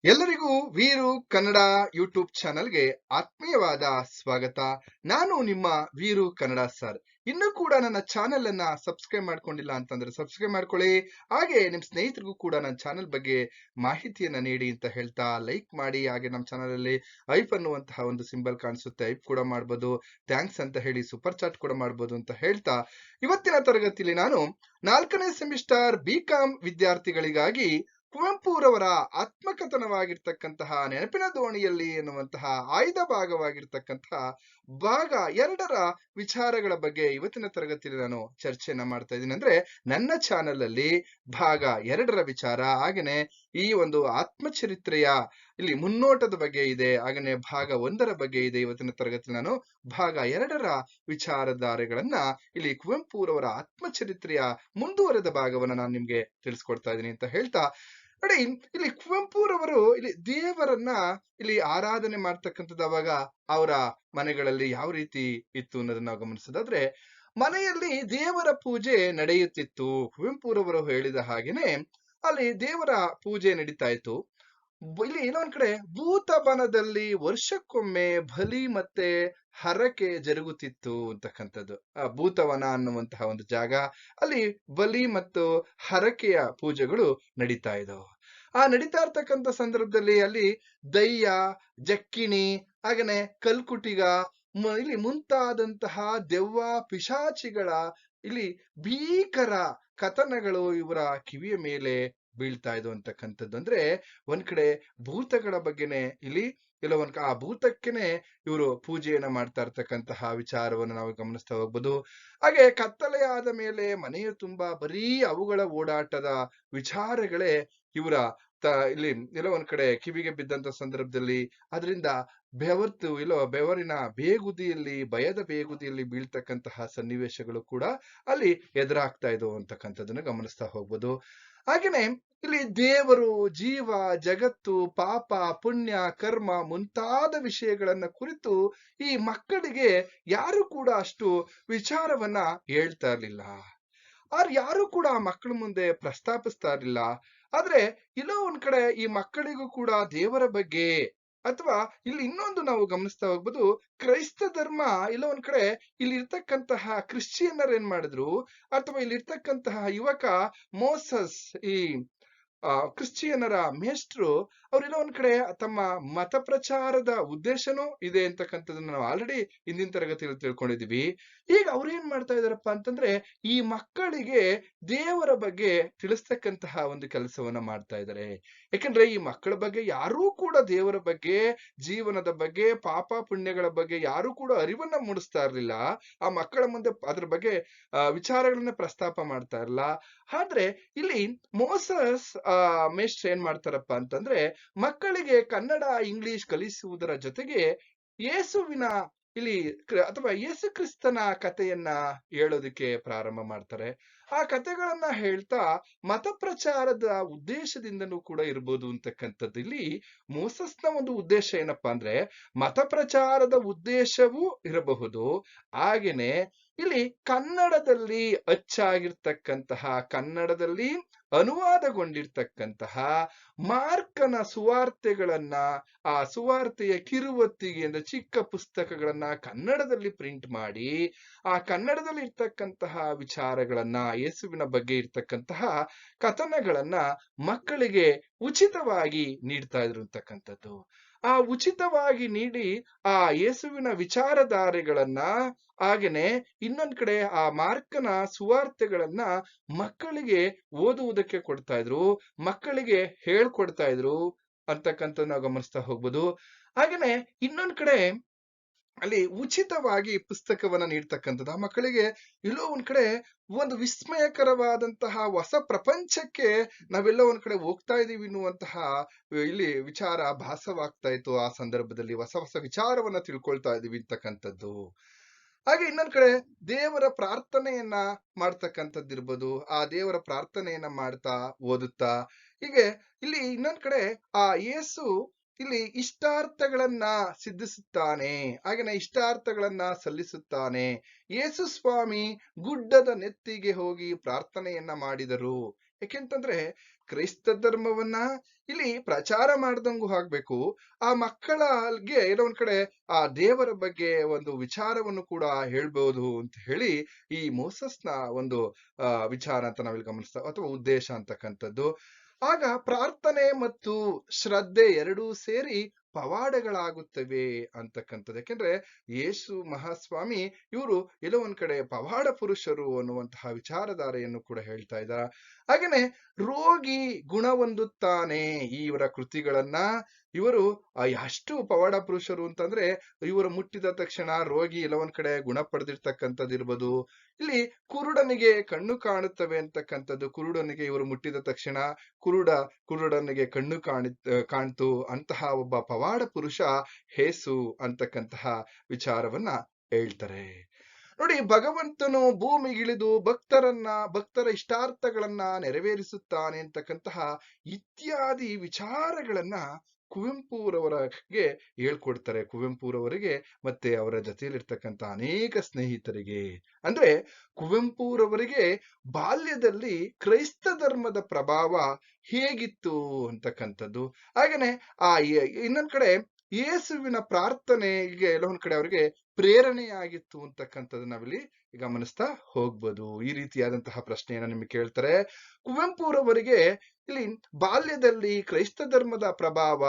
ಎಲ್ಲರಿಗೂ ವೀರು ಕನ್ನಡ ಯೂಟ್ಯೂಬ್ ಚಾನಲ್ಗೆ ಆತ್ಮೀಯವಾದ ಸ್ವಾಗತ. ನಾನು ನಿಮ್ಮ ವೀರು ಕನ್ನಡ ಸರ್. ಇನ್ನೂ ಕೂಡ ನನ್ನ ಚಾನೆಲ್ ಅನ್ನ ಸಬ್ಸ್ಕ್ರೈಬ್ ಮಾಡ್ಕೊಂಡಿಲ್ಲ ಅಂತಂದ್ರೆ ಸಬ್ಸ್ಕ್ರೈಬ್ ಮಾಡ್ಕೊಳ್ಳಿ. ಹಾಗೆ ನಿಮ್ ಸ್ನೇಹಿತರಿಗೂ ಕೂಡ ನನ್ನ ಚಾನೆಲ್ ಬಗ್ಗೆ ಮಾಹಿತಿಯನ್ನ ನೀಡಿ ಅಂತ ಹೇಳ್ತಾ ಲೈಕ್ ಮಾಡಿ. ಹಾಗೆ ನಮ್ಮ ಚಾನೆಲ್ ಅಲ್ಲಿ ಐಪ್ ಅನ್ನುವಂತಹ ಒಂದು ಸಿಂಬಲ್ ಕಾಣಿಸುತ್ತೆ, ಐಪ್ ಕೂಡ ಮಾಡ್ಬೋದು. ಥ್ಯಾಂಕ್ಸ್ ಅಂತ ಹೇಳಿ ಸೂಪರ್ ಚಾಟ್ ಕೂಡ ಮಾಡ್ಬೋದು ಅಂತ ಹೇಳ್ತಾ ಇವತ್ತಿನ ತರಗತಿಯಲ್ಲಿ ನಾನು 4ನೇ ಸೆಮಿಸ್ಟರ್ BCom ವಿದ್ಯಾರ್ಥಿಗಳಿಗಾಗಿ ಕುವೆಂಪುರವರ ಆತ್ಮಕಥನವಾಗಿರ್ತಕ್ಕಂತಹ ನೆನಪಿನ ದೋಣಿಯಲ್ಲಿ ಎನ್ನುವಂತಹ ಆಯ್ದ ಭಾಗವಾಗಿರ್ತಕ್ಕಂತಹ ಭಾಗ 2ರ ವಿಚಾರಗಳ ಬಗ್ಗೆ ಇವತ್ತಿನ ತರಗತಿಯಲ್ಲಿ ನಾನು ಚರ್ಚೆಯನ್ನ ಮಾಡ್ತಾ ಇದ್ದೀನಿ. ಅಂದ್ರೆ ನನ್ನ ಚಾನೆಲ್ ಅಲ್ಲಿ ಭಾಗ 2ರ ವಿಚಾರ, ಹಾಗೇನೆ ಈ ಒಂದು ಆತ್ಮಚರಿತ್ರೆಯ ಇಲ್ಲಿ ಮುನ್ನೋಟದ ಬಗ್ಗೆ ಇದೆ, ಹಾಗೇನೆ ಭಾಗ 1ರ ಬಗ್ಗೆ ಇದೆ. ಇವತ್ತಿನ ತರಗತಿಯಲ್ಲಿ ನಾನು ಭಾಗ 2ರ ವಿಚಾರಧಾರೆಗಳನ್ನ ಇಲ್ಲಿ ಕುವೆಂಪುರವರ ಆತ್ಮಚರಿತ್ರೆಯ ಮುಂದುವರೆದ ಭಾಗವನ್ನ ನಾನು ನಿಮ್ಗೆ ತಿಳಿಸ್ಕೊಡ್ತಾ ಇದ್ದೀನಿ ಅಂತ ಹೇಳ್ತಾ, ನೋಡಿ ಇಲ್ಲಿ ಕುವೆಂಪುರವರು ಇಲ್ಲಿ ದೇವರನ್ನ ಇಲ್ಲಿ ಆರಾಧನೆ ಮಾಡ್ತಕ್ಕಂಥದ್ದು ಅವಾಗ ಅವರ ಮನೆಗಳಲ್ಲಿ ಯಾವ ರೀತಿ ಇತ್ತು ಅನ್ನೋದನ್ನ ನಾವು ಗಮನಿಸೋದಾದ್ರೆ, ಮನೆಯಲ್ಲಿ ದೇವರ ಪೂಜೆ ನಡೆಯುತ್ತಿತ್ತು. ಕುವೆಂಪುರವರು ಹೇಳಿದ ಹಾಗೇನೆ ಅಲ್ಲಿ ದೇವರ ಪೂಜೆ ನಡೀತಾ ಇತ್ತು. ಇಲ್ಲಿ ಏನೋ ಒಂದ್ ಕಡೆ ಭೂತಬನದಲ್ಲಿ ವರ್ಷಕ್ಕೊಮ್ಮೆ ಬಲಿ ಮತ್ತೆ ಹರಕೆ ಜರುಗುತ್ತಿತ್ತು ಅಂತಕ್ಕಂಥದ್ದು. ಆ ಭೂತವನ ಅನ್ನುವಂತಹ ಒಂದು ಜಾಗ, ಅಲ್ಲಿ ಬಲಿ ಮತ್ತು ಹರಕೆಯ ಪೂಜೆಗಳು ನಡೀತಾ ಇದ್ದವು. ಆ ನಡೀತಾ ಇರ್ತಕ್ಕಂಥ ಸಂದರ್ಭದಲ್ಲಿ ಅಲ್ಲಿ ದಯ್ಯ, ಜಕ್ಕಿಣಿ, ಹಾಗೇನೆ ಕಲ್ಕುಟಿಗ, ಇಲ್ಲಿ ಮುಂತಾದಂತಹ ದೆವ್ವ ಪಿಶಾಚಿಗಳ ಇಲ್ಲಿ ಭೀಕರ ಕಥನಗಳು ಇವರ ಕಿವಿಯ ಮೇಲೆ ಬೀಳ್ತಾ ಇದ್ವು ಅಂತಕ್ಕಂಥದ್ದು. ಅಂದ್ರೆ ಒಂದ್ ಕಡೆ ಭೂತಗಳ ಬಗ್ಗೆನೆ ಇಲ್ಲಿ ಇಲ್ಲ ಆ ಭೂತಕ್ಕೆನೆ ಇವರು ಪೂಜೆಯನ್ನ ಮಾಡ್ತಾ ಇರ್ತಕ್ಕಂತಹ ವಿಚಾರವನ್ನು ನಾವು ಗಮನಿಸ್ತಾ ಹೋಗ್ಬೋದು. ಹಾಗೆ ಕತ್ತಲೆ ಆದ ಮೇಲೆ ಮನೆಯ ತುಂಬಾ ಬರೀ ಅವುಗಳ ಓಡಾಟದ ವಿಚಾರಗಳೇ ಇವರ ಇಲ್ಲಿ ಎಲ್ಲೋ ಒಂದ್ ಕಡೆ ಕಿವಿಗೆ ಬಿದ್ದಂತ ಸಂದರ್ಭದಲ್ಲಿ ಅದರಿಂದ ಬೆವರ್ತು ಇಲ್ಲೋ ಬೆವರಿನ ಬೇಗುದಿಯಲ್ಲಿ, ಭಯದ ಬೇಗುದಿಯಲ್ಲಿ ಬೀಳ್ತಕ್ಕಂತಹ ಸನ್ನಿವೇಶಗಳು ಕೂಡ ಅಲ್ಲಿ ಎದುರಾಗ್ತಾ ಇದ್ವು ಅಂತಕ್ಕಂಥದ್ದನ್ನ ಗಮನಿಸ್ತಾ ಹೋಗ್ಬೋದು. ಹಾಗೇನೆ ಇಲ್ಲಿ ದೇವರು, ಜೀವ, ಜಗತ್ತು, ಪಾಪ, ಪುಣ್ಯ, ಕರ್ಮ ಮುಂತಾದ ವಿಷಯಗಳನ್ನ ಕುರಿತು ಈ ಮಕ್ಕಳಿಗೆ ಯಾರು ಕೂಡ ಅಷ್ಟು ವಿಚಾರವನ್ನ ಹೇಳ್ತಾ ಇರ್ಲಿಲ್ಲ. ಯಾರು ಕೂಡ ಮಕ್ಕಳ ಮುಂದೆ ಪ್ರಸ್ತಾಪಿಸ್ತಾ ಇರ್ಲಿಲ್ಲ. ಆದ್ರೆ ಎಲ್ಲೋ ಒಂದ್ ಕಡೆ ಈ ಮಕ್ಕಳಿಗೂ ಕೂಡ ದೇವರ ಬಗ್ಗೆ, ಅಥವಾ ಇಲ್ಲಿ ಇನ್ನೊಂದು ನಾವು ಗಮನಿಸ್ತಾ ಹೋಗ್ಬೋದು, ಕ್ರೈಸ್ತ ಧರ್ಮ ಎಲ್ಲೋ ಒಂದ್ ಕಡೆ ಇಲ್ಲಿ ಇರ್ತಕ್ಕಂತಹ ಕ್ರಿಶ್ಚಿಯನ್ನರ್ ಏನ್ ಮಾಡಿದ್ರು, ಅಥವಾ ಇಲ್ಲಿ ಇರ್ತಕ್ಕಂತಹ ಯುವಕ ಮೋಸಸ್, ಈ ಕ್ರಿಶ್ಚಿಯನ್ನರ ಮೇಷ್ಟ್ರು, ಅವರೆಲ್ಲ ಒಂದ್ ಕಡೆ ತಮ್ಮ ಮತ ಪ್ರಚಾರದ ಉದ್ದೇಶನೂ ಇದೆ ಅಂತಕ್ಕಂಥದ್ದನ್ನ ನಾವು ಆಲ್ರೆಡಿ ಹಿಂದಿನ ತರಗತಿಯಲ್ಲಿ ತಿಳ್ಕೊಂಡಿದೀವಿ. ಈಗ ಅವ್ರು ಏನ್ ಮಾಡ್ತಾ ಇದಾರಪ್ಪ ಅಂತಂದ್ರೆ, ಈ ಮಕ್ಕಳಿಗೆ ದೇವರ ಬಗ್ಗೆ ತಿಳಿಸ್ತಕ್ಕಂತಹ ಒಂದು ಕೆಲಸವನ್ನ ಮಾಡ್ತಾ ಇದ್ದಾರೆ. ಯಾಕಂದ್ರೆ ಈ ಮಕ್ಕಳ ಬಗ್ಗೆ ಯಾರೂ ಕೂಡ ದೇವರ ಬಗ್ಗೆ, ಜೀವನದ ಬಗ್ಗೆ, ಪಾಪ ಪುಣ್ಯಗಳ ಬಗ್ಗೆ ಯಾರೂ ಕೂಡ ಅರಿವನ್ನ ಮೂಡಿಸ್ತಾ ಇರ್ಲಿಲ್ಲ. ಆ ಮಕ್ಕಳ ಮುಂದೆ ಅದ್ರ ಬಗ್ಗೆ ವಿಚಾರಗಳನ್ನ ಪ್ರಸ್ತಾಪ ಮಾಡ್ತಾ ಇರಲ್ಲ. ಆದ್ರೆ ಇಲ್ಲಿ ಮೋಸಸ್ ಮೇಷ್ಟ್ರು ಏನ್ ಮಾಡ್ತಾರಪ್ಪ ಅಂತಂದ್ರೆ, ಮಕ್ಕಳಿಗೆ ಕನ್ನಡ, ಇಂಗ್ಲಿಷ್ ಕಲಿಸುವುದರ ಜೊತೆಗೆ ಯೇಸುವಿನ ಇಲ್ಲಿ ಅಥವಾ ಯೇಸು ಕ್ರಿಸ್ತನ ಕಥೆಯನ್ನ ಹೇಳೋದಕ್ಕೆ ಪ್ರಾರಂಭ ಮಾಡ್ತಾರೆ. ಆ ಕಥೆಗಳನ್ನ ಹೇಳ್ತಾ ಮತ ಪ್ರಚಾರದ ಉದ್ದೇಶದಿಂದನೂ ಕೂಡ ಇರ್ಬೋದು ಅಂತಕ್ಕಂಥದ್ದು. ಇಲ್ಲಿ ಮೋಸಸ್ನ ಒಂದು ಉದ್ದೇಶ ಏನಪ್ಪಾ ಅಂದ್ರೆ, ಮತ ಪ್ರಚಾರದ ಉದ್ದೇಶವೂ ಇರಬಹುದು. ಹಾಗೇನೆ ಇಲ್ಲಿ ಕನ್ನಡದಲ್ಲಿ ಅಚ್ಚಾಗಿರ್ತಕ್ಕಂತಹ, ಕನ್ನಡದಲ್ಲಿ ಅನುವಾದಗೊಂಡಿರ್ತಕ್ಕಂತಹ ಮಾರ್ಕನ ಸುವಾರ್ತೆಗಳನ್ನ, ಆ ಸುವಾರ್ತೆಯ ಕಿರುವತ್ತಿಗೆ ಅಂದ್ರೆ ಚಿಕ್ಕ ಪುಸ್ತಕಗಳನ್ನ ಕನ್ನಡದಲ್ಲಿ ಪ್ರಿಂಟ್ ಮಾಡಿ, ಆ ಕನ್ನಡದಲ್ಲಿ ಇರ್ತಕ್ಕಂತಹ ವಿಚಾರಗಳನ್ನ, ಯೇಸುವಿನ ಬಗ್ಗೆ ಇರ್ತಕ್ಕಂತಹ ಕಥನಗಳನ್ನ ಮಕ್ಕಳಿಗೆ ಉಚಿತವಾಗಿ ನೀಡ್ತಾ ಇದ್ರು ಅಂತಕ್ಕಂಥದ್ದು. ಆ ಉಚಿತವಾಗಿ ನೀಡಿ ಆ ಯೇಸುವಿನ ವಿಚಾರಧಾರೆಗಳನ್ನ, ಹಾಗೇನೆ ಇನ್ನೊಂದ್ ಕಡೆ ಆ ಮಾರ್ಕನ ಸುವಾರ್ತೆಗಳನ್ನ ಮಕ್ಕಳಿಗೆ ಓದುವುದಕ್ಕೆ ಕೊಡ್ತಾ ಇದ್ರು, ಮಕ್ಕಳಿಗೆ ಹೇಳ್ಕೊಡ್ತಾ ಇದ್ರು ಅಂತಕ್ಕಂಥ ನಾವು ಗಮನಿಸ್ತಾ ಹೋಗ್ಬೋದು. ಹಾಗೇನೆ ಇನ್ನೊಂದ್ ಕಡೆ ಅಲ್ಲಿ ಉಚಿತವಾಗಿ ಪುಸ್ತಕವನ್ನ ನೀಡ್ತಕ್ಕಂಥದ್ದು ಆ ಮಕ್ಕಳಿಗೆ ಎಲ್ಲೋ ಒಂದ್ ಕಡೆ ಒಂದು ವಿಸ್ಮಯಕರವಾದಂತಹ ಹೊಸ ಪ್ರಪಂಚಕ್ಕೆ ನಾವೆಲ್ಲೋ ಒಂದ್ ಕಡೆ ಹೋಗ್ತಾ ಇದೀವಿ ಅನ್ನುವಂತಹ ಇಲ್ಲಿ ವಿಚಾರ ಭಾಸವಾಗ್ತಾ ಇತ್ತು. ಆ ಸಂದರ್ಭದಲ್ಲಿ ಹೊಸ ಹೊಸ ವಿಚಾರವನ್ನ ತಿಳ್ಕೊಳ್ತಾ ಇದೀವಿ ಅಂತಕ್ಕಂಥದ್ದು. ಹಾಗೆ ಇನ್ನೊಂದ್ ಕಡೆ ದೇವರ ಪ್ರಾರ್ಥನೆಯನ್ನ ಮಾಡ್ತಕ್ಕಂಥದ್ದಿರ್ಬೋದು, ಆ ದೇವರ ಪ್ರಾರ್ಥನೆಯನ್ನ ಮಾಡ್ತಾ ಓದುತ್ತಾ ಹೀಗೆ ಇಲ್ಲಿ ಇನ್ನೊಂದ್ ಕಡೆ ಆ ಯೇಸು ಇಲ್ಲಿ ಇಷ್ಟಾರ್ಥಗಳನ್ನ ಸಿದ್ಧಿಸುತ್ತಾನೆ, ಹಾಗೇನೆ ಇಷ್ಟಾರ್ಥಗಳನ್ನ ಸಲ್ಲಿಸುತ್ತಾನೆ. ಯೇಸು ಸ್ವಾಮಿ ಗುಡ್ಡದ ನೆತ್ತಿಗೆ ಹೋಗಿ ಪ್ರಾರ್ಥನೆಯನ್ನ ಮಾಡಿದರು. ಯಾಕೆಂತಂದ್ರೆ ಕ್ರೈಸ್ತ ಧರ್ಮವನ್ನ ಇಲ್ಲಿ ಪ್ರಚಾರ ಮಾಡ್ದಂಗೂ ಆಗ್ಬೇಕು, ಆ ಮಕ್ಕಳಿಗೆ ಏನೋ ಒಂದ್ ಕಡೆ ಆ ದೇವರ ಬಗ್ಗೆ ಒಂದು ವಿಚಾರವನ್ನು ಕೂಡ ಹೇಳ್ಬೋದು ಅಂತ ಹೇಳಿ ಈ ಮೋಸಸ್ನ ಒಂದು ವಿಚಾರ ಅಂತ ನಾವಿಲ್ಲಿ ಗಮನಿಸ್ತಾ ಅಥವಾ ಉದ್ದೇಶ ಅಂತಕ್ಕಂಥದ್ದು. ಆಗ ಪ್ರಾರ್ಥನೆ ಮತ್ತು ಶ್ರದ್ಧೆ ಎರಡೂ ಸೇರಿ ಪವಾಡಗಳಾಗುತ್ತವೆ ಅಂತಕ್ಕಂಥದ್ದು. ಯಾಕೆಂದ್ರೆ ಯೇಸು ಮಹಾಸ್ವಾಮಿ ಇವರು ಎಲ್ಲೋ ಒಂದ್ ಕಡೆ ಪವಾಡ ಪುರುಷರು ಅನ್ನುವಂತಹ ವಿಚಾರಧಾರೆಯನ್ನು ಕೂಡ ಹೇಳ್ತಾ ಇದ್ದಾರೆ. ಹಾಗೇನೆ ರೋಗಿ ಗುಣ ಹೊಂದುತ್ತಾನೆ ಇವರ ಕೃತಿಗಳನ್ನ. ಇವರು ಎಷ್ಟು ಪವಾಡ ಪುರುಷರು ಅಂತಂದ್ರೆ ಇವರು ಮುಟ್ಟಿದ ತಕ್ಷಣ ರೋಗಿ ಎಲ್ಲ ಒಂದ್ ಕಡೆ ಗುಣ ಪಡೆದಿರ್ತಕ್ಕಂಥದ್ದು ಇರ್ಬೋದು. ಇಲ್ಲಿ ಕುರುಡನಿಗೆ ಕಣ್ಣು ಕಾಣುತ್ತವೆ ಅಂತಕ್ಕಂಥದ್ದು, ಕುರುಡನಿಗೆ ಇವರು ಮುಟ್ಟಿದ ತಕ್ಷಣ ಕುರುಡನಿಗೆ ಕಣ್ಣು ಕಾಣ್ತು ಅಂತಹ ಒಬ್ಬ ಪವಾಡ ಪುರುಷ ಹೇಸು ಅಂತಕ್ಕಂತಹ ವಿಚಾರವನ್ನ ಹೇಳ್ತಾರೆ. ನೋಡಿ, ಭಗವಂತನು ಭೂಮಿಗಿಳಿದು ಭಕ್ತರ ಇಷ್ಟಾರ್ಥಗಳನ್ನ ನೆರವೇರಿಸುತ್ತಾನೆ ಅಂತಕ್ಕಂತಹ ಇತ್ಯಾದಿ ವಿಚಾರಗಳನ್ನ ಕುವೆಂಪುರವರಿಗೆ ಹೇಳ್ಕೊಡ್ತಾರೆ. ಕುವೆಂಪುರವರಿಗೆ ಮತ್ತೆ ಅವರ ಜೊತೆಯಲ್ಲಿರ್ತಕ್ಕಂಥ ಅನೇಕ ಸ್ನೇಹಿತರಿಗೆ. ಅಂದ್ರೆ ಕುವೆಂಪುರವರಿಗೆ ಬಾಲ್ಯದಲ್ಲಿ ಕ್ರೈಸ್ತ ಧರ್ಮದ ಪ್ರಭಾವ ಹೇಗಿತ್ತು ಅಂತಕ್ಕಂಥದ್ದು. ಹಾಗೇನೆ ಇನ್ನೊಂದ್ ಕಡೆ ಯೇಸುವಿನ ಪ್ರಾರ್ಥನೆಗೆ ಎಲ್ಲ ಒಂದ್ ಕಡೆ ಅವರಿಗೆ ಪ್ರೇರಣೆಯಾಗಿತ್ತು ಅಂತಕ್ಕಂಥದ್ದು ನಾವಿಲ್ಲಿ ಗಮನಿಸ್ತಾ ಹೋಗ್ಬೋದು. ಈ ರೀತಿಯಾದಂತಹ ಪ್ರಶ್ನೆಯನ್ನ ನಿಮಗೆ ಕೇಳ್ತಾರೆ. ಕುವೆಂಪುರವರಿಗೆ ಇಲ್ಲಿ ಬಾಲ್ಯದಲ್ಲಿ ಕ್ರೈಸ್ತ ಧರ್ಮದ ಪ್ರಭಾವ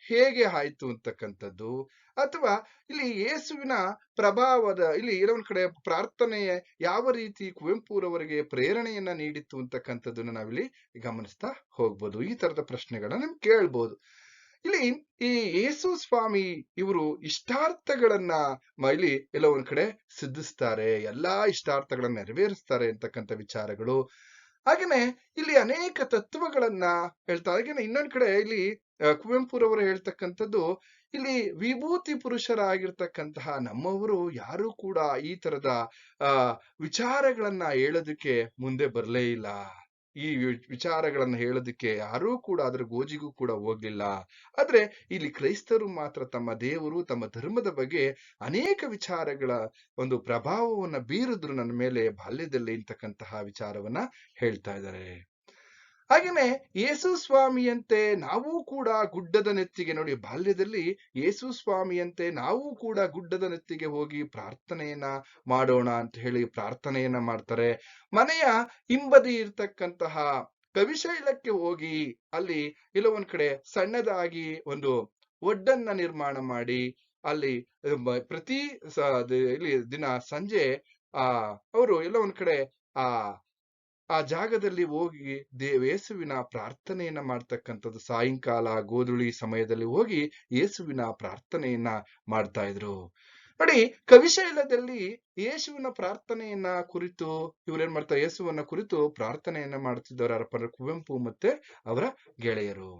ಹೇಗೆ ಆಯ್ತು ಅಂತಕ್ಕಂಥದ್ದು, ಅಥವಾ ಇಲ್ಲಿ ಯೇಸುವಿನ ಪ್ರಭಾವದ ಇಲ್ಲಿ ಏನೋ ಒಂದ್ ಕಡೆ ಪ್ರಾರ್ಥನೆ ಯಾವ ರೀತಿ ಕುವೆಂಪುರವರಿಗೆ ಪ್ರೇರಣೆಯನ್ನ ನೀಡಿತ್ತು ಅಂತಕ್ಕಂಥದ್ದನ್ನ ನಾವಿಲ್ಲಿ ಗಮನಿಸ್ತಾ ಹೋಗ್ಬೋದು. ಈ ತರದ ಪ್ರಶ್ನೆಗಳನ್ನ ನಿಮ್ಗೆ ಕೇಳ್ಬೋದು. ಇಲ್ಲಿ ಈ ಯೇಸು ಸ್ವಾಮಿ ಇವರು ಇಷ್ಟಾರ್ಥಗಳನ್ನ ಇಲ್ಲಿ ಎಲ್ಲ ಒಂದ್ ಕಡೆ ಸಿದ್ಧಿಸ್ತಾರೆ, ಎಲ್ಲಾ ಇಷ್ಟಾರ್ಥಗಳನ್ನ ನೆರವೇರಿಸ್ತಾರೆ ಅಂತಕ್ಕಂಥ ವಿಚಾರಗಳು. ಹಾಗೇನೆ ಇಲ್ಲಿ ಅನೇಕ ತತ್ವಗಳನ್ನ ಹೇಳ್ತಾರೆ. ಹಾಗೇನೆ ಇನ್ನೊಂದ್ ಕಡೆ ಇಲ್ಲಿ ಕುವೆಂಪುರವರು ಹೇಳ್ತಕ್ಕಂಥದ್ದು, ಇಲ್ಲಿ ವಿಭೂತಿ ಪುರುಷರಾಗಿರ್ತಕ್ಕಂತಹ ನಮ್ಮವರು ಯಾರು ಕೂಡ ಈ ತರದ ವಿಚಾರಗಳನ್ನ ಹೇಳೋದಕ್ಕೆ ಮುಂದೆ ಬರಲೇ ಇಲ್ಲ. ಈ ವಿಚಾರಗಳನ್ನ ಹೇಳೋದಕ್ಕೆ ಯಾರೂ ಕೂಡ ಅದರ ಗೋಜಿಗೂ ಕೂಡ ಹೋಗ್ಲಿಲ್ಲ. ಆದ್ರೆ ಇಲ್ಲಿ ಕ್ರೈಸ್ತರು ಮಾತ್ರ ತಮ್ಮ ದೇವರು, ತಮ್ಮ ಧರ್ಮದ ಬಗ್ಗೆ ಅನೇಕ ವಿಚಾರಗಳ ಒಂದು ಪ್ರಭಾವವನ್ನ ಬೀರಿದ್ರು ನನ್ನ ಮೇಲೆ ಬಾಲ್ಯದಲ್ಲಿ ಅಂತಕ್ಕಂತಹ ವಿಚಾರವನ್ನ ಹೇಳ್ತಾ ಇದ್ದಾರೆ. ಹಾಗೇನೆ ಯೇಸು ಸ್ವಾಮಿಯಂತೆ ನಾವು ಕೂಡ ಗುಡ್ಡದ ನೆತ್ತಿಗೆ, ನೋಡಿ ಬಾಲ್ಯದಲ್ಲಿ ಯೇಸು ಸ್ವಾಮಿಯಂತೆ ನಾವು ಕೂಡ ಗುಡ್ಡದ ನೆತ್ತಿಗೆ ಹೋಗಿ ಪ್ರಾರ್ಥನೆಯನ್ನ ಮಾಡೋಣ ಅಂತ ಹೇಳಿ ಪ್ರಾರ್ಥನೆಯನ್ನ ಮಾಡ್ತಾರೆ. ಮನೆಯ ಹಿಂಬದಿ ಇರ್ತಕ್ಕಂತಹ ಕವಿಶೈಲಕ್ಕೆ ಹೋಗಿ ಅಲ್ಲಿ ಇಲ್ಲ ಒಂದ್ ಕಡೆ ಸಣ್ಣದಾಗಿ ಒಂದು ಒಡ್ಡನ್ನ ನಿರ್ಮಾಣ ಮಾಡಿ ಅಲ್ಲಿ ಪ್ರತಿ ಇಲ್ಲಿ ದಿನ ಸಂಜೆ ಅವರು ಎಲ್ಲ ಒಂದ್ ಕಡೆ ಆ ಜಾಗದಲ್ಲಿ ಹೋಗಿ ಯೇಸುವಿನ ಪ್ರಾರ್ಥನೆಯನ್ನ ಮಾಡ್ತಕ್ಕಂಥದ್ದು. ಸಾಯಂಕಾಲ ಗೋಧೂಳಿ ಸಮಯದಲ್ಲಿ ಹೋಗಿ ಯೇಸುವಿನ ಪ್ರಾರ್ಥನೆಯನ್ನ ಮಾಡ್ತಾ ಇದ್ರು. ನೋಡಿ, ಕವಿಶೈಲದಲ್ಲಿ ಯೇಸುವಿನ ಪ್ರಾರ್ಥನೆಯನ್ನ ಕುರಿತು ಇವ್ರೇನ್ ಮಾಡ್ತಾರೆ, ಯೇಸುವನ್ನ ಕುರಿತು ಪ್ರಾರ್ಥನೆಯನ್ನ ಮಾಡ್ತಿದ್ದವರು ಯಾರಪ್ಪ, ಕುವೆಂಪು ಮತ್ತೆ ಅವರ ಗೆಳೆಯರು.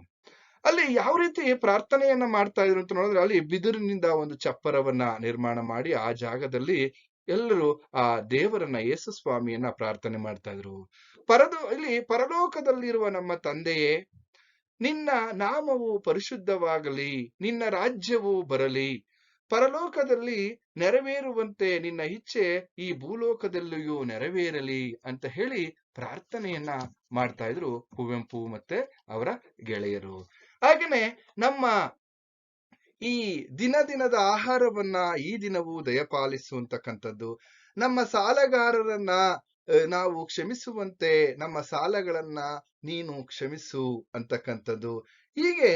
ಅಲ್ಲಿ ಯಾವ ರೀತಿ ಪ್ರಾರ್ಥನೆಯನ್ನ ಮಾಡ್ತಾ ಇದ್ರು ಅಂತ ನೋಡಿದ್ರೆ, ಅಲ್ಲಿ ಬಿದಿರಿನಿಂದ ಒಂದು ಚಪ್ಪರವನ್ನ ನಿರ್ಮಾಣ ಮಾಡಿ ಆ ಜಾಗದಲ್ಲಿ ಎಲ್ಲರೂ ಆ ದೇವರನ್ನ, ಯೇಸು ಸ್ವಾಮಿಯನ್ನ ಪ್ರಾರ್ಥನೆ ಮಾಡ್ತಾ ಇದ್ರು. ಇಲ್ಲಿ ಪರಲೋಕದಲ್ಲಿರುವ ನಮ್ಮ ತಂದೆಯೇ, ನಿನ್ನ ನಾಮವು ಪರಿಶುದ್ಧವಾಗಲಿ, ನಿನ್ನ ರಾಜ್ಯವು ಬರಲಿ, ಪರಲೋಕದಲ್ಲಿ ನೆರವೇರುವಂತೆ ನಿನ್ನ ಇಚ್ಛೆ ಈ ಭೂಲೋಕದಲ್ಲಿಯೂ ನೆರವೇರಲಿ ಅಂತ ಹೇಳಿ ಪ್ರಾರ್ಥನೆಯನ್ನ ಮಾಡ್ತಾ ಇದ್ರು ಕುವೆಂಪು ಮತ್ತೆ ಅವರ ಗೆಳೆಯರು. ಹಾಗೇನೆ ನಮ್ಮ ಈ ದಿನದ ಆಹಾರವನ್ನ ಈ ದಿನವೂ ದಯಪಾಲಿಸು ಅಂತಕ್ಕಂಥದ್ದು, ನಮ್ಮ ಸಾಲಗಾರರನ್ನ ನಾವು ಕ್ಷಮಿಸುವಂತೆ ನಮ್ಮ ಸಾಲಗಳನ್ನ ನೀನು ಕ್ಷಮಿಸು ಅಂತಕ್ಕಂಥದ್ದು. ಹೀಗೆ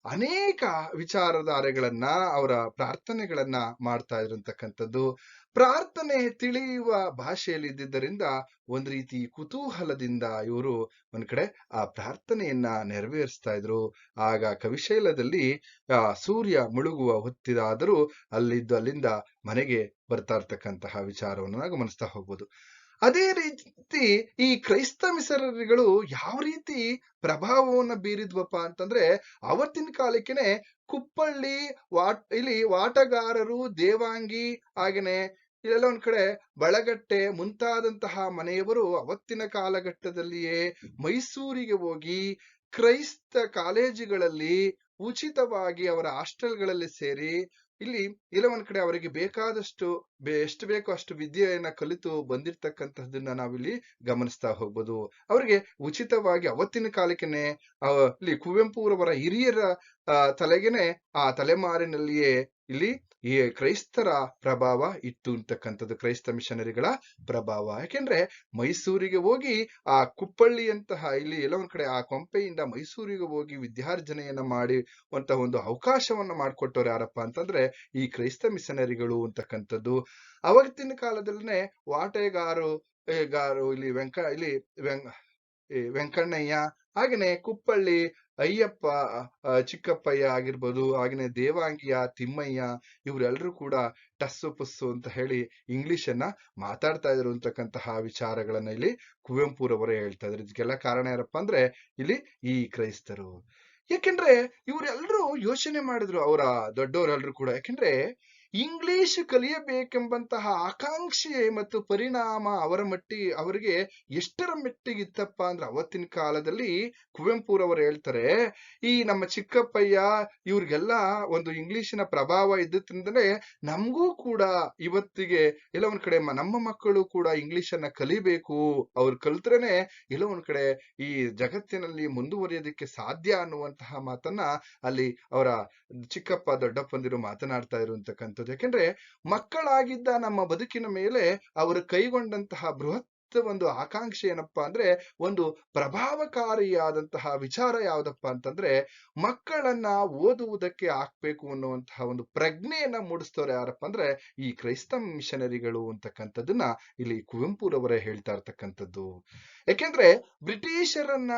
ಅನೇಕ ವಿಚಾರಧಾರೆಗಳನ್ನ ಅವರ ಪ್ರಾರ್ಥನೆಗಳನ್ನ ಮಾಡ್ತಾ ಇದ್ರಂತಕ್ಕಂಥದ್ದು. ಪ್ರಾರ್ಥನೆ ತಿಳಿಯುವ ಭಾಷೆಯಲ್ಲಿ ಇದ್ದಿದ್ದರಿಂದ ಒಂದ್ ರೀತಿ ಕುತೂಹಲದಿಂದ ಇವರು ಒಂದ್ ಕಡೆ ಆ ಪ್ರಾರ್ಥನೆಯನ್ನ ನೆರವೇರಿಸ್ತಾ ಇದ್ರು. ಆಗ ಕವಿಶೈಲದಲ್ಲಿ ಸೂರ್ಯ ಮುಳುಗುವ ಹೊತ್ತಿದಾದರೂ ಅಲ್ಲಿಂದ ಮನೆಗೆ ಬರ್ತಾ ಇರ್ತಕ್ಕಂತಹ ವಿಚಾರವನ್ನು ಗಮನಿಸ್ತಾ ಹೋಗ್ಬೋದು. ಅದೇ ರೀತಿ ಈ ಕ್ರೈಸ್ತ ಮಿಷನರಿಗಳು ಯಾವ ರೀತಿ ಪ್ರಭಾವವನ್ನ ಬೀರಿದ್ವಪ್ಪ ಅಂತಂದ್ರೆ, ಅವತ್ತಿನ ಕಾಲಕ್ಕೆನೆ ಕುಪ್ಪಳ್ಳಿ ಇಲ್ಲಿ ವಾಟಗಾರರು, ದೇವಾಂಗಿ, ಹಾಗೇನೆ ಇಲ್ಲೆಲ್ಲ ಒಂದ್ ಕಡೆ ಬಳಗಟ್ಟೆ ಮುಂತಾದಂತಹ ಮನೆಯವರು ಅವತ್ತಿನ ಕಾಲಘಟ್ಟದಲ್ಲಿಯೇ ಮೈಸೂರಿಗೆ ಹೋಗಿ ಕ್ರೈಸ್ತ ಕಾಲೇಜುಗಳಲ್ಲಿ ಉಚಿತವಾಗಿ ಅವರ ಹಾಸ್ಟೆಲ್ಗಳಲ್ಲಿ ಸೇರಿ ಇಲ್ಲಿ ಎಲ್ಲೋ ಒಂದ್ ಕಡೆ ಅವರಿಗೆ ಬೇಕಾದಷ್ಟು ಎಷ್ಟು ಬೇಕೋ ಅಷ್ಟು ವಿದ್ಯೆಯನ್ನ ಕಲಿತು ಬಂದಿರ್ತಕ್ಕಂತಹದನ್ನ ನಾವಿಲ್ಲಿ ಗಮನಿಸ್ತಾ ಹೋಗ್ಬೋದು. ಅವರಿಗೆ ಉಚಿತವಾಗಿ ಅವತ್ತಿನ ಕಾಲಕ್ಕೆನೆ ಇಲ್ಲಿ ಕುವೆಂಪುರವರ ಹಿರಿಯರ ತಲೆಗೆನೆ ಆ ತಲೆಮಾರಿನಲ್ಲಿಯೇ ಇಲ್ಲಿ ಈ ಕ್ರೈಸ್ತರ ಪ್ರಭಾವ ಇತ್ತು ಅಂತಕ್ಕಂಥದ್ದು, ಕ್ರೈಸ್ತ ಮಿಷನರಿಗಳ ಪ್ರಭಾವ. ಯಾಕೆಂದ್ರೆ ಮೈಸೂರಿಗೆ ಹೋಗಿ ಆ ಕುಪ್ಪಳ್ಳಿಯಂತಹ ಇಲ್ಲಿ ಎಲ್ಲೋ ಒಂದ್ ಕಡೆ ಆ ಕೊಂಪೆಯಿಂದ ಮೈಸೂರಿಗೆ ಹೋಗಿ ವಿದ್ಯಾರ್ಜನೆಯನ್ನ ಮಾಡಿ ಒಂದು ಅವಕಾಶವನ್ನ ಮಾಡಿಕೊಟ್ಟವ್ರು ಯಾರಪ್ಪ ಅಂತಂದ್ರೆ ಈ ಕ್ರೈಸ್ತ ಮಿಷನರಿಗಳು ಅಂತಕ್ಕಂಥದ್ದು. ಅವತ್ತಿನ ಕಾಲದಲ್ಲೇ ವಾಟೆಗಾರು ಇಲ್ಲಿ ಈ ವೆಂಕಣ್ಣಯ್ಯ, ಹಾಗೇನೆ ಕುಪ್ಪಳ್ಳಿ ಅಯ್ಯಪ್ಪ, ಚಿಕ್ಕಪ್ಪಯ್ಯ ಆಗಿರ್ಬೋದು, ಹಾಗೇನೆ ದೇವಾಂಗಿಯ, ತಿಮ್ಮಯ್ಯ, ಇವರೆಲ್ಲರೂ ಕೂಡ ಟಸ್ಸು ಪುಸ್ಸು ಅಂತ ಹೇಳಿ ಇಂಗ್ಲಿಷ್ ಅನ್ನ ಮಾತಾಡ್ತಾ ಇದ್ರು ಅಂತಕ್ಕಂತಹ ವಿಚಾರಗಳನ್ನ ಇಲ್ಲಿ ಕುವೆಂಪುರವರು ಹೇಳ್ತಾ ಇದ್ರು. ಇದಕ್ಕೆಲ್ಲ ಕಾರಣ ಯಾರಪ್ಪ ಅಂದ್ರೆ ಇಲ್ಲಿ ಈ ಕ್ರೈಸ್ತರು. ಯಾಕೆಂದ್ರೆ ಇವರೆಲ್ಲರೂ ಯೋಚನೆ ಮಾಡಿದ್ರು, ಅವರ ದೊಡ್ಡವರೆಲ್ಲರೂ ಕೂಡ. ಯಾಕೆಂದ್ರೆ ಇಂಗ್ಲಿಷ್ ಕಲಿಯಬೇಕೆಂಬಂತಹ ಆಕಾಂಕ್ಷೆ ಮತ್ತು ಪರಿಣಾಮ ಅವರಿಗೆ ಎಷ್ಟರ ಮಟ್ಟಿಗೆ ಇತ್ತಪ್ಪ ಅಂದ್ರೆ ಅವತ್ತಿನ ಕಾಲದಲ್ಲಿ ಕುವೆಂಪುರವರು ಹೇಳ್ತಾರೆ, ಈ ನಮ್ಮ ಚಿಕ್ಕಪ್ಪಯ್ಯ ಇವ್ರಿಗೆಲ್ಲ ಒಂದು ಇಂಗ್ಲಿಶಿನ ಪ್ರಭಾವ ಇದ್ದಿದ್ರಿಂದಲೇ ನಮಗೂ ಕೂಡ ಇವತ್ತಿಗೆ ಎಲ್ಲೋ ಒಂದ್ ಕಡೆ ನಮ್ಮ ಮಕ್ಕಳು ಕೂಡ ಇಂಗ್ಲಿಷ್ ಅನ್ನ ಕಲಿಬೇಕು, ಅವ್ರು ಕಲ್ತ್ರೇನೆ ಎಲ್ಲೋ ಒಂದ್ ಕಡೆ ಈ ಜಗತ್ತಿನಲ್ಲಿ ಮುಂದುವರಿಯೋದಕ್ಕೆ ಸಾಧ್ಯ ಅನ್ನುವಂತಹ ಮಾತನ್ನ ಅಲ್ಲಿ ಅವರ ಚಿಕ್ಕಪ್ಪ ದೊಡ್ಡಪ್ಪಂದಿರು ಮಾತನಾಡ್ತಾ ಇರುವಂತಕ್ಕಂಥದ್ದು. ಯಾಕೆಂದ್ರೆ ಮಕ್ಕಳಾಗಿದ್ದ ನಮ್ಮ ಬದುಕಿನ ಮೇಲೆ ಅವರು ಕೈಗೊಂಡಂತಹ ಬೃಹತ್ ಒಂದು ಆಕಾಂಕ್ಷೆ ಏನಪ್ಪಾ ಅಂದ್ರೆ, ಒಂದು ಪ್ರಭಾವಕಾರಿಯಾದಂತಹ ವಿಚಾರ ಯಾವ್ದಪ್ಪ ಅಂತಂದ್ರೆ ಮಕ್ಕಳನ್ನ ಓದುವುದಕ್ಕೆ ಹಾಕ್ಬೇಕು ಅನ್ನುವಂತಹ ಒಂದು ಪ್ರಜ್ಞೆಯನ್ನ ಮೂಡಿಸ್ತವ್ರು ಯಾರಪ್ಪ ಅಂದ್ರೆ ಈ ಕ್ರೈಸ್ತ ಮಿಷನರಿಗಳು ಅಂತಕ್ಕಂಥದ್ದನ್ನ ಇಲ್ಲಿ ಕುವೆಂಪುರವರೇ ಹೇಳ್ತಾ ಇರ್ತಕ್ಕಂಥದ್ದು. ಯಾಕೆಂದ್ರೆ ಬ್ರಿಟಿಷರನ್ನ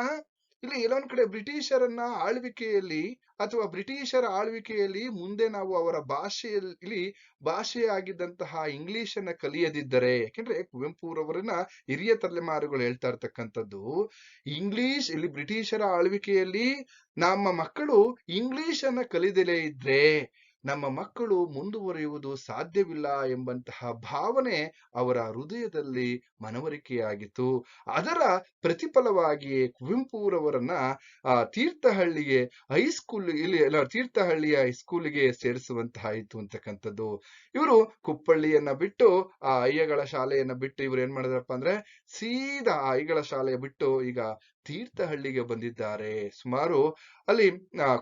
ಇಲ್ಲಿ ಎಲ್ಲೊಂದ್ ಕಡೆ ಬ್ರಿಟಿಷರನ್ನ ಆಳ್ವಿಕೆಯಲ್ಲಿ ಅಥವಾ ಬ್ರಿಟಿಷರ ಆಳ್ವಿಕೆಯಲ್ಲಿ ಮುಂದೆ ನಾವು ಅವರ ಭಾಷೆಯಾಗಿದ್ದಂತಹ ಇಂಗ್ಲಿಷ್ ಅನ್ನ ಕಲಿಯದಿದ್ದರೆ, ಯಾಕೆಂದ್ರೆ ಕುವೆಂಪುರವರನ್ನ ಹಿರಿಯ ತಲೆಮಾರುಗಳು ಹೇಳ್ತಾ ಇರ್ತಕ್ಕಂಥದ್ದು, ಇಂಗ್ಲಿಷ್ ಇಲ್ಲಿ ಬ್ರಿಟಿಷರ ಆಳ್ವಿಕೆಯಲ್ಲಿ ನಮ್ಮ ಮಕ್ಕಳು ಇಂಗ್ಲಿಷ್ ಅನ್ನ ಕಲಿದಲೇ ಇದ್ರೆ ನಮ್ಮ ಮಕ್ಕಳು ಮುಂದುವರಿಯುವುದು ಸಾಧ್ಯವಿಲ್ಲ ಎಂಬಂತಹ ಭಾವನೆ ಅವರ ಹೃದಯದಲ್ಲಿ ಮನವರಿಕೆಯಾಗಿತ್ತು. ಅದರ ಪ್ರತಿಫಲವಾಗಿಯೇ ಕುವೆಂಪುರವರನ್ನ ತೀರ್ಥಹಳ್ಳಿಗೆ ಹೈಸ್ಕೂಲ್ ತೀರ್ಥಹಳ್ಳಿಯ ಹೈಸ್ಕೂಲಿಗೆ ಸೇರಿಸುವಂತಾಯಿತು ಅಂತಕ್ಕಂಥದ್ದು. ಇವರು ಕುಪ್ಪಳ್ಳಿಯನ್ನ ಬಿಟ್ಟು ಆ ಅಯ್ಯಗಳ ಶಾಲೆಯನ್ನ ಬಿಟ್ಟು ಇವ್ರು ಏನ್ ಮಾಡಿದ್ರಪ್ಪ ಅಂದ್ರೆ ಸೀದಾ ಅಯ್ಯಗಳ ಶಾಲೆ ಬಿಟ್ಟು ಈಗ ತೀರ್ಥಹಳ್ಳಿಗೆ ಬಂದಿದ್ದಾರೆ. ಸುಮಾರು ಅಲ್ಲಿ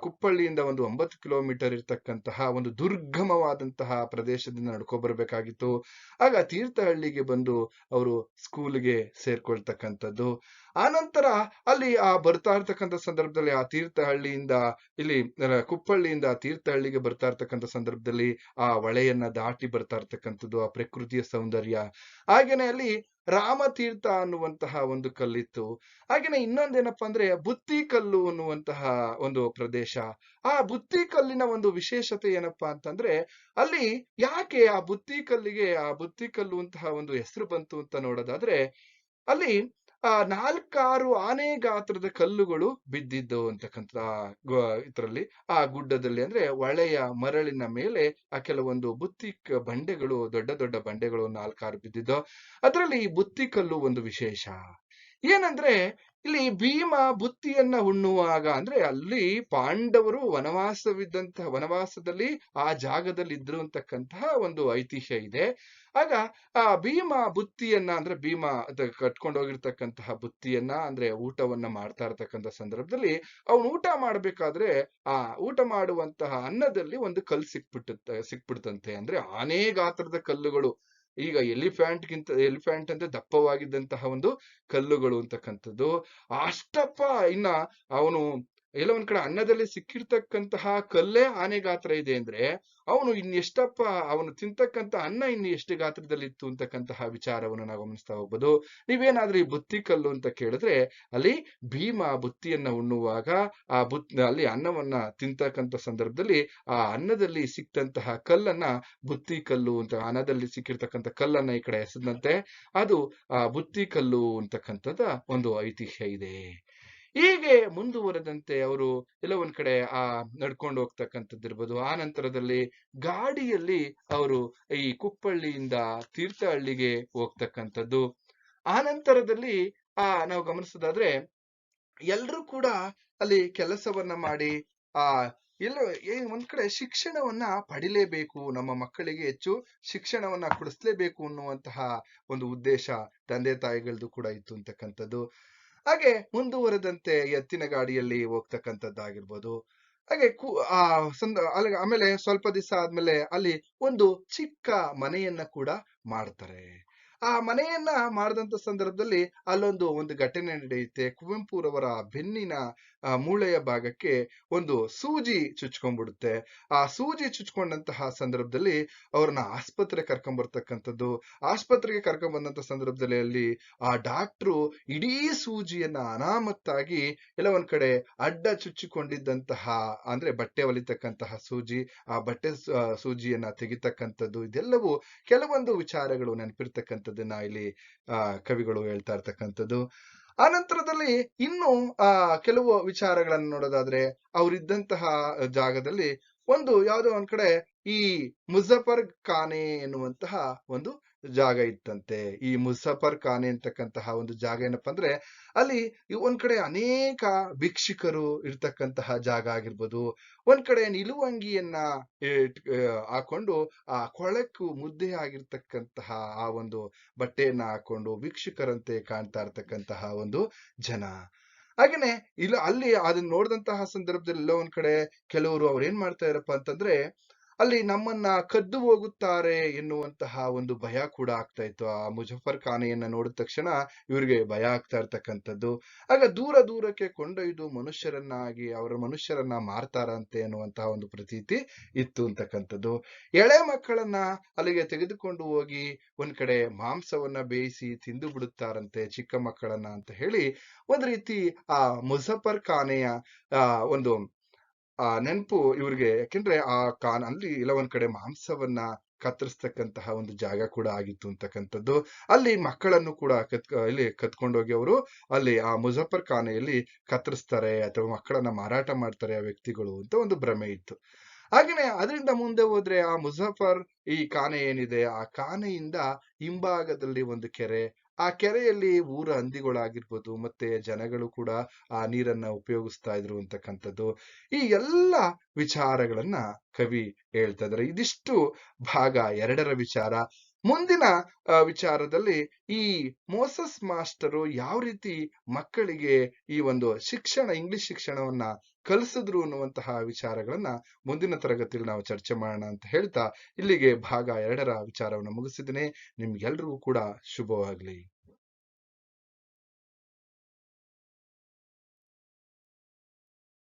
ಕುಪ್ಪಳ್ಳಿಯಿಂದ ಒಂದು 9 ಕಿಲೋಮೀಟರ್ ಇರ್ತಕ್ಕಂತಹ ಒಂದು ದುರ್ಗಮವಾದಂತಹ ಪ್ರದೇಶದಿಂದ ನಡ್ಕೊ ಬರ್ಬೇಕಾಗಿತ್ತು. ಆಗ ತೀರ್ಥಹಳ್ಳಿಗೆ ಬಂದು ಅವರು ಸ್ಕೂಲ್ಗೆ ಸೇರ್ಕೊಳ್ತಕ್ಕಂಥದ್ದು. ಆನಂತರ ಅಲ್ಲಿ ಬರ್ತಾ ಇರ್ತಕ್ಕಂಥ ಸಂದರ್ಭದಲ್ಲಿ ಆ ತೀರ್ಥಹಳ್ಳಿಯಿಂದ ಕುಪ್ಪಳ್ಳಿಯಿಂದ ತೀರ್ಥಹಳ್ಳಿಗೆ ಬರ್ತಾ ಇರ್ತಕ್ಕಂಥ ಸಂದರ್ಭದಲ್ಲಿ ಆ ಹೊಳೆಯನ್ನ ದಾಟಿ ಬರ್ತಾ ಇರ್ತಕ್ಕಂಥದ್ದು, ಆ ಪ್ರಕೃತಿಯ ಸೌಂದರ್ಯ. ಹಾಗೇನೆ ಅಲ್ಲಿ ರಾಮತೀರ್ಥ ಅನ್ನುವಂತಹ ಒಂದು ಕಲ್ಲಿತ್ತು. ಹಾಗೇನೆ ಇನ್ನೊಂದೇನಪ್ಪಾ ಅಂದ್ರೆ ಬುತ್ತಿ ಕಲ್ಲು ಅನ್ನುವಂತಹ ಒಂದು ಪ್ರದೇಶ. ಆ ಬುತ್ತಿ ಕಲ್ಲಿನ ಒಂದು ವಿಶೇಷತೆ ಏನಪ್ಪಾ ಅಂತಂದ್ರೆ, ಅಲ್ಲಿ ಯಾಕೆ ಆ ಬುತ್ತಿ ಕಲ್ಲು ಅಂತಹ ಒಂದು ಹೆಸರು ಬಂತು ಅಂತ ನೋಡೋದಾದ್ರೆ, ಅಲ್ಲಿ 4-6 ಆನೆ ಗಾತ್ರದ ಕಲ್ಲುಗಳು ಬಿದ್ದಿದ್ದವು ಅಂತಕ್ಕಂಥ ಇದ್ರಲ್ಲಿ ಆ ಗುಡ್ಡದಲ್ಲಿ, ಅಂದ್ರೆ ಹೊಳೆಯ ಮರಳಿನ ಮೇಲೆ ಆ ಕೆಲವೊಂದು ಬುತ್ತಿ ಬಂಡೆಗಳು, ದೊಡ್ಡ ದೊಡ್ಡ ಬಂಡೆಗಳು 4-6 ಬಿದ್ದಿದ್ದು. ಅದರಲ್ಲಿ ಈ ಬುತ್ತಿ ಕಲ್ಲು ಒಂದು ವಿಶೇಷ ಏನಂದ್ರೆ, ಇಲ್ಲಿ ಭೀಮ ಬುತ್ತಿಯನ್ನ ಉಣ್ಣುವಾಗ, ಅಂದ್ರೆ ಅಲ್ಲಿ ಪಾಂಡವರು ವನವಾಸದಲ್ಲಿ ಆ ಜಾಗದಲ್ಲಿ ಇದ್ರು ಅಂತಕ್ಕಂತಹ ಒಂದು ಐತಿಹ್ಯ ಇದೆ. ಆಗ ಆ ಭೀಮ ಬುತ್ತಿಯನ್ನ, ಅಂದ್ರೆ ಭೀಮ ಕಟ್ಕೊಂಡು ಹೋಗಿರ್ತಕ್ಕಂತಹ ಬುತ್ತಿಯನ್ನ, ಅಂದ್ರೆ ಊಟವನ್ನ ಮಾಡ್ತಾ ಇರ್ತಕ್ಕಂಥ ಸಂದರ್ಭದಲ್ಲಿ ಅವನು ಊಟ ಮಾಡ್ಬೇಕಾದ್ರೆ ಆ ಊಟ ಮಾಡುವಂತಹ ಅನ್ನದಲ್ಲಿ ಒಂದು ಕಲ್ಲು ಸಿಕ್ಬಿಡ್ತಂತೆ. ಅಂದ್ರೆ ಆನೆ ಗಾತ್ರದ ಕಲ್ಲುಗಳು, ಈಗ ಎಲಿಫೆಂಟ್ ಅಂತ ದಪ್ಪವಾಗಿದ್ದಂತಹ ಒಂದು ಕಲ್ಲುಗಳು ಅಂತಕ್ಕಂಥದ್ದು. ಅಷ್ಟಪ್ಪ ಇನ್ನ ಅವನು ಎಲ್ಲ ಒಂದ್ ಕಡೆ ಅನ್ನದಲ್ಲಿ ಸಿಕ್ಕಿರ್ತಕ್ಕಂತಹ ಕಲ್ಲೇ ಆನೆ ಗಾತ್ರ ಇದೆ ಅಂದ್ರೆ ಅವನು ಇನ್ನೆಷ್ಟಪ್ಪ, ಅವನು ತಿಂತಕ್ಕಂತ ಅನ್ನ ಇನ್ನು ಎಷ್ಟು ಗಾತ್ರದಲ್ಲಿ ಇತ್ತು ಅಂತಕ್ಕಂತಹ ವಿಚಾರವನ್ನು ನಾವು ಗಮನಿಸ್ತಾ ಹೋಗ್ಬೋದು. ನೀವೇನಾದ್ರೂ ಈ ಬುತ್ತಿ ಕಲ್ಲು ಅಂತ ಕೇಳಿದ್ರೆ, ಅಲ್ಲಿ ಭೀಮ ಬುತ್ತಿಯನ್ನ ಉಣ್ಣುವಾಗ ಅಲ್ಲಿ ಅನ್ನವನ್ನ ತಿಂತಕ್ಕಂತ ಸಂದರ್ಭದಲ್ಲಿ ಆ ಅನ್ನದಲ್ಲಿ ಸಿಕ್ತಂತಹ ಕಲ್ಲನ್ನ ಬುತ್ತಿ ಕಲ್ಲು ಅಂತ, ಅನ್ನದಲ್ಲಿ ಸಿಕ್ಕಿರ್ತಕ್ಕಂಥ ಕಲ್ಲನ್ನ ಈ ಕಡೆ ಎಸೆದಂತೆ ಅದು ಬುತ್ತಿ ಕಲ್ಲು ಅಂತಕ್ಕಂಥದ ಒಂದು ಐತಿಹ್ಯ ಇದೆ. ಹೀಗೆ ಮುಂದುವರೆದಂತೆ ಅವರು ಎಲ್ಲ ಒಂದ್ ಕಡೆ ನಡ್ಕೊಂಡು ಹೋಗ್ತಕ್ಕಂಥದ್ದಿರ್ಬೋದು. ಆ ನಂತರದಲ್ಲಿ ಗಾಡಿಯಲ್ಲಿ ಅವರು ಈ ಕುಪ್ಪಳ್ಳಿಯಿಂದ ತೀರ್ಥಹಳ್ಳಿಗೆ ಹೋಗ್ತಕ್ಕಂಥದ್ದು. ಆ ನಂತರದಲ್ಲಿ ನಾವು ಗಮನಿಸೋದಾದ್ರೆ ಎಲ್ರೂ ಕೂಡ ಅಲ್ಲಿ ಕೆಲಸವನ್ನ ಮಾಡಿ ಎಲ್ಲ ಒಂದ್ ಕಡೆ ಶಿಕ್ಷಣವನ್ನ ಪಡಿಲೇಬೇಕು, ನಮ್ಮ ಮಕ್ಕಳಿಗೆ ಹೆಚ್ಚು ಶಿಕ್ಷಣವನ್ನ ಕೊಡಿಸ್ಲೇಬೇಕು ಅನ್ನುವಂತಹ ಒಂದು ಉದ್ದೇಶ ತಂದೆ ತಾಯಿಗಳದ್ದು ಕೂಡ ಇತ್ತು ಅಂತಕ್ಕಂಥದ್ದು. ಹಾಗೆ ಮುಂದುವರೆದಂತೆ ಎತ್ತಿನ ಗಾಡಿಯಲ್ಲಿ ಹೋಗ್ತಕ್ಕಂಥದ್ದಾಗಿರ್ಬೋದು. ಹಾಗೆ ಆಮೇಲೆ ಸ್ವಲ್ಪ ದಿವಸ ಆದ್ಮೇಲೆ ಅಲ್ಲಿ ಒಂದು ಚಿಕ್ಕ ಮನೆಯನ್ನ ಕೂಡ ಮಾಡ್ತಾರೆ. ಆ ಮನೆಯನ್ನ ಮಾಡಿದಂತ ಸಂದರ್ಭದಲ್ಲಿ ಒಂದು ಘಟನೆ ನಡೆಯುತ್ತೆ. ಕುವೆಂಪುರವರ ಬೆನ್ನಿನ ಮೂಳೆಯ ಭಾಗಕ್ಕೆ ಒಂದು ಸೂಜಿ ಚುಚ್ಕೊಂಡ್ಬಿಡುತ್ತೆ. ಆ ಸೂಜಿ ಚುಚ್ಕೊಂಡಂತಹ ಸಂದರ್ಭದಲ್ಲಿ ಅವ್ರನ್ನ ಆಸ್ಪತ್ರೆಗೆ ಕರ್ಕೊಂಡ್ ಬರ್ತಕ್ಕಂಥದ್ದು. ಆಸ್ಪತ್ರೆಗೆ ಕರ್ಕೊಂಡ್ ಬಂದಂತ ಸಂದರ್ಭದಲ್ಲಿ ಅಲ್ಲಿ ಆ ಡಾಕ್ಟ್ರು ಇಡೀ ಸೂಜಿಯನ್ನ ಅನಾಮತ್ತಾಗಿ ಎಲ್ಲ ಒಂದ್ ಕಡೆ ಅಡ್ಡ ಚುಚ್ಚಿಕೊಂಡಿದ್ದಂತಹ, ಅಂದ್ರೆ ಬಟ್ಟೆ ಹೊಲಿತಕ್ಕಂತಹ ಸೂಜಿ, ಆ ಸೂಜಿಯನ್ನ ತೆಗಿತಕ್ಕಂಥದ್ದು, ಇದೆಲ್ಲವೂ ಕೆಲವೊಂದು ವಿಚಾರಗಳು ನೆನಪಿರ್ತಕ್ಕಂಥದ್ದನ್ನ ಇಲ್ಲಿ ಕವಿಗಳು ಹೇಳ್ತಾ ಇರ್ತಕ್ಕಂಥದ್ದು. ಆನಂತರದಲ್ಲಿ ಇನ್ನು ಕೆಲವು ವಿಚಾರಗಳನ್ನು ನೋಡೋದಾದ್ರೆ, ಅವರಿದ್ದಂತಹ ಜಾಗದಲ್ಲಿ ಯಾವುದೋ ಒಂದ್ ಕಡೆ ಈ ಮುಜಫರ್ ಖಾನೆ ಎನ್ನುವಂತಹ ಒಂದು ಜಾಗ ಇತ್ತಂತೆ. ಈ ಮುಜಫರ್ ಖಾನೆ ಅಂತಕ್ಕಂತಹ ಒಂದು ಜಾಗ ಏನಪ್ಪಾ ಅಂದ್ರೆ, ಅಲ್ಲಿ ಒಂದ್ ಕಡೆ ಅನೇಕ ಭಿಕ್ಷುಕರು ಇರ್ತಕ್ಕಂತಹ ಜಾಗ ಆಗಿರ್ಬೋದು. ಒಂದ್ ಕಡೆ ನಿಲುವಂಗಿಯನ್ನ ಹಾಕೊಂಡು ಆ ಕೊಳಕು ಮುದ್ದೆ ಆಗಿರ್ತಕ್ಕಂತಹ ಆ ಒಂದು ಬಟ್ಟೆಯನ್ನ ಹಾಕೊಂಡು ಭಿಕ್ಷುಕರಂತೆ ಕಾಣ್ತಾ ಇರ್ತಕ್ಕಂತಹ ಒಂದು ಜನ. ಹಾಗೇನೆ ಅಲ್ಲಿ ಅದನ್ನ ನೋಡಿದಂತಹ ಸಂದರ್ಭದಲ್ಲಿ ಎಲ್ಲೋ ಒಂದ್ ಕಡೆ ಕೆಲವರು ಅವ್ರು ಏನ್ ಮಾಡ್ತಾ ಇರಪ್ಪ ಅಂತಂದ್ರೆ, ಅಲ್ಲಿ ನಮ್ಮನ್ನ ಕದ್ದು ಹೋಗುತ್ತಾರೆ ಎನ್ನುವಂತಹ ಒಂದು ಭಯ ಕೂಡ ಆಗ್ತಾ ಇತ್ತು. ಆ ಮುಜಫರ್ ಖಾನೆಯನ್ನ ನೋಡಿದ ತಕ್ಷಣ ಇವ್ರಿಗೆ ಭಯ ಆಗ್ತಾ ಇರ್ತಕ್ಕಂಥದ್ದು. ಆಗ ದೂರ ದೂರಕ್ಕೆ ಕೊಂಡೊಯ್ದು ಮನುಷ್ಯರನ್ನ ಮಾರ್ತಾರಂತೆ ಅನ್ನುವಂತಹ ಒಂದು ಪ್ರತೀತಿ ಇತ್ತು ಅಂತಕ್ಕಂಥದ್ದು. ಎಳೆ ಮಕ್ಕಳನ್ನ ಅಲ್ಲಿಗೆ ತೆಗೆದುಕೊಂಡು ಹೋಗಿ ಒಂದ್ ಕಡೆ ಮಾಂಸವನ್ನ ಬೇಯಿಸಿ ತಿಂದು ಬಿಡುತ್ತಾರಂತೆ, ಚಿಕ್ಕ ಮಕ್ಕಳನ್ನ ಅಂತ ಹೇಳಿ ಒಂದ್ ರೀತಿ ಆ ಮುಜಫರ್ ಖಾನೆಯ ಒಂದು ನೆನಪು ಇವ್ರಿಗೆ. ಯಾಕೆಂದ್ರೆ ಅಲ್ಲಿ ಇಲ್ಲ ಒಂದ್ ಕಡೆ ಮಾಂಸವನ್ನ ಕತ್ತರಿಸ್ತಕ್ಕಂತಹ ಒಂದು ಜಾಗ ಕೂಡ ಆಗಿತ್ತು ಅಂತಕ್ಕಂಥದ್ದು. ಅಲ್ಲಿ ಮಕ್ಕಳನ್ನು ಕೂಡ ಇಲ್ಲಿ ಕತ್ಕೊಂಡೋಗಿ ಅವರು ಅಲ್ಲಿ ಆ ಮುಜಫರ್ ಖಾನೆಯಲ್ಲಿ ಕತ್ತರಿಸ್ತಾರೆ ಅಥವಾ ಮಕ್ಕಳನ್ನ ಮಾರಾಟ ಮಾಡ್ತಾರೆ ಆ ವ್ಯಕ್ತಿಗಳು ಅಂತ ಒಂದು ಭ್ರಮೆ ಇತ್ತು. ಹಾಗೇನೆ ಅದರಿಂದ ಮುಂದೆ ಹೋದ್ರೆ ಆ ಮುಜಫರ್ ಈ ಖಾನೆ ಏನಿದೆ, ಆ ಖಾನೆಯಿಂದ ಹಿಂಭಾಗದಲ್ಲಿ ಒಂದು ಕೆರೆ, ಆ ಕೆರೆಯಲ್ಲಿ ಊರ ಹಂದಿಗಳಾಗಿರ್ಬೋದು ಮತ್ತೆ ಜನಗಳು ಕೂಡ ಆ ನೀರನ್ನ ಉಪಯೋಗಿಸ್ತಾ ಇದ್ರು ಅಂತಕ್ಕಂಥದ್ದು. ಈ ಎಲ್ಲ ವಿಚಾರಗಳನ್ನ ಕವಿ ಹೇಳ್ತಾ ಇದ್ದಾರೆ. ಇದಿಷ್ಟು ಭಾಗ 2ರ ವಿಚಾರ. ಮುಂದಿನ ವಿಚಾರದಲ್ಲಿ ಈ ಮೋಸಸ್ ಮಾಸ್ಟರು ಯಾವ ರೀತಿ ಮಕ್ಕಳಿಗೆ ಈ ಒಂದು ಇಂಗ್ಲಿಷ್ ಶಿಕ್ಷಣವನ್ನ ಕಲಿಸಿದ್ರು ಅನ್ನುವಂತಹ ವಿಚಾರಗಳನ್ನ ಮುಂದಿನ ತರಗತಿಯಲ್ಲಿ ನಾವು ಚರ್ಚೆ ಮಾಡೋಣ ಅಂತ ಹೇಳ್ತಾ ಇಲ್ಲಿಗೆ ಭಾಗ 2ರ ವಿಚಾರವನ್ನು ಮುಗಿಸಿದ್ದೀನಿ. ನಿಮ್ಗೆಲ್ರಿಗೂ ಕೂಡ ಶುಭವಾಗ್ಲಿ.